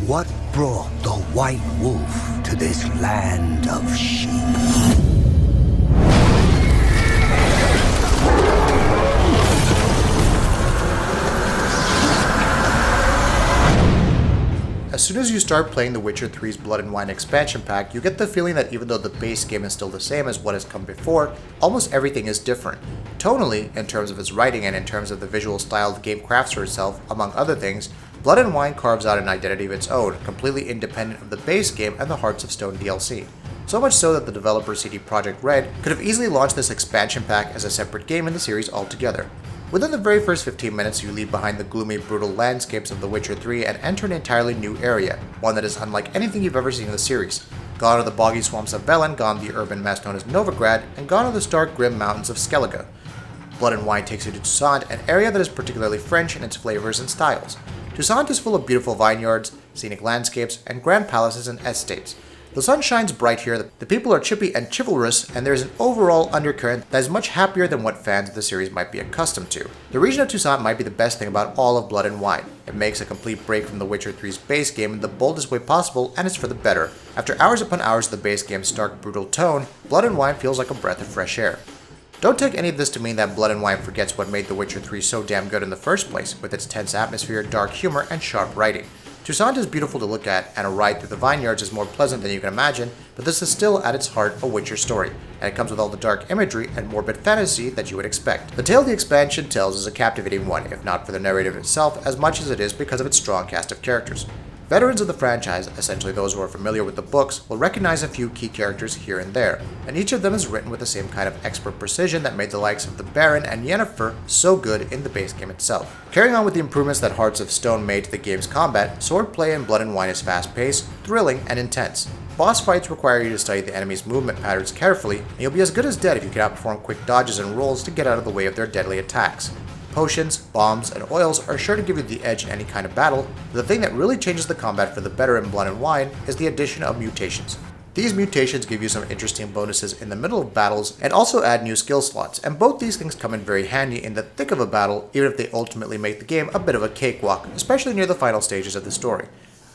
What brought the White Wolf to this land of sheep? As soon as you start playing The Witcher 3's Blood and Wine expansion pack, you get the feeling that even though the base game is still the same as what has come before, almost everything is different. Tonally, in terms of its writing and in terms of the visual style the game crafts for itself, among other things, Blood and Wine carves out an identity of its own, completely independent of the base game and the Hearts of Stone DLC. So much so that the developer CD Projekt Red could have easily launched this expansion pack as a separate game in the series altogether. Within the very first 15 minutes, you leave behind the gloomy, brutal landscapes of The Witcher 3 and enter an entirely new area, one that is unlike anything you've ever seen in the series. Gone are the boggy swamps of Velen, gone the urban mess known as Novigrad, and gone are the stark, grim mountains of Skellige. Blood and Wine takes you to Toussaint, an area that is particularly French in its flavors and styles. Toussaint is full of beautiful vineyards, scenic landscapes, and grand palaces and estates. The sun shines bright here, the people are chippy and chivalrous, and there is an overall undercurrent that is much happier than what fans of the series might be accustomed to. The region of Toussaint might be the best thing about all of Blood and Wine. It makes a complete break from The Witcher 3's base game in the boldest way possible, and it's for the better. After hours upon hours of the base game's stark, brutal tone, Blood and Wine feels like a breath of fresh air. Don't take any of this to mean that Blood and Wine forgets what made The Witcher 3 so damn good in the first place, with its tense atmosphere, dark humor, and sharp writing. Toussaint is beautiful to look at, and a ride through the vineyards is more pleasant than you can imagine, but this is still at its heart a Witcher story, and it comes with all the dark imagery and morbid fantasy that you would expect. The tale the expansion tells is a captivating one, if not for the narrative itself, as much as it is because of its strong cast of characters. Veterans of the franchise, essentially those who are familiar with the books, will recognize a few key characters here and there, and each of them is written with the same kind of expert precision that made the likes of the Baron and Yennefer so good in the base game itself. Carrying on with the improvements that Hearts of Stone made to the game's combat, swordplay in Blood and Wine is fast-paced, thrilling, and intense. Boss fights require you to study the enemy's movement patterns carefully, and you'll be as good as dead if you can outperform quick dodges and rolls to get out of the way of their deadly attacks. Potions, bombs, and oils are sure to give you the edge in any kind of battle, but the thing that really changes the combat for the better in Blood and Wine is the addition of mutations. These mutations give you some interesting bonuses in the middle of battles and also add new skill slots, and both these things come in very handy in the thick of a battle, even if they ultimately make the game a bit of a cakewalk, especially near the final stages of the story.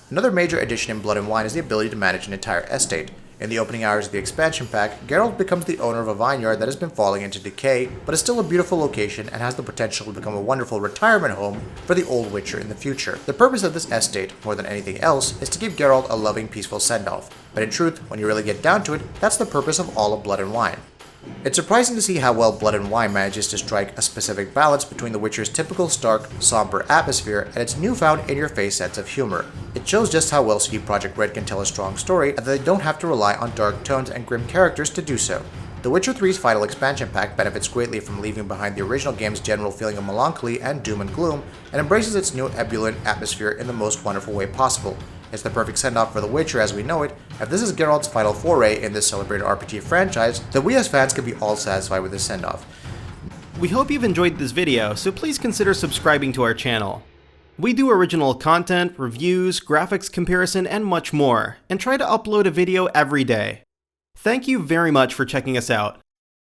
Another major addition in Blood and Wine is the ability to manage an entire estate. In the opening hours of the expansion pack, Geralt becomes the owner of a vineyard that has been falling into decay, but is still a beautiful location and has the potential to become a wonderful retirement home for the old Witcher in the future. The purpose of this estate, more than anything else, is to give Geralt a loving, peaceful send-off. But in truth, when you really get down to it, that's the purpose of all of Blood and Wine. It's surprising to see how well Blood and Wine manages to strike a specific balance between The Witcher's typical stark, somber atmosphere and its newfound in-your-face sense of humor. It shows just how well CD Projekt Red can tell a strong story and that they don't have to rely on dark tones and grim characters to do so. The Witcher 3's final expansion pack benefits greatly from leaving behind the original game's general feeling of melancholy and doom and gloom, and embraces its new ebullient atmosphere in the most wonderful way possible. It's the perfect send-off for The Witcher as we know it. If this is Geralt's final foray in this celebrated RPG franchise, then we as fans can be all satisfied with this send-off. We hope you've enjoyed this video, so please consider subscribing to our channel. We do original content, reviews, graphics comparison, and much more, and try to upload a video every day. Thank you very much for checking us out.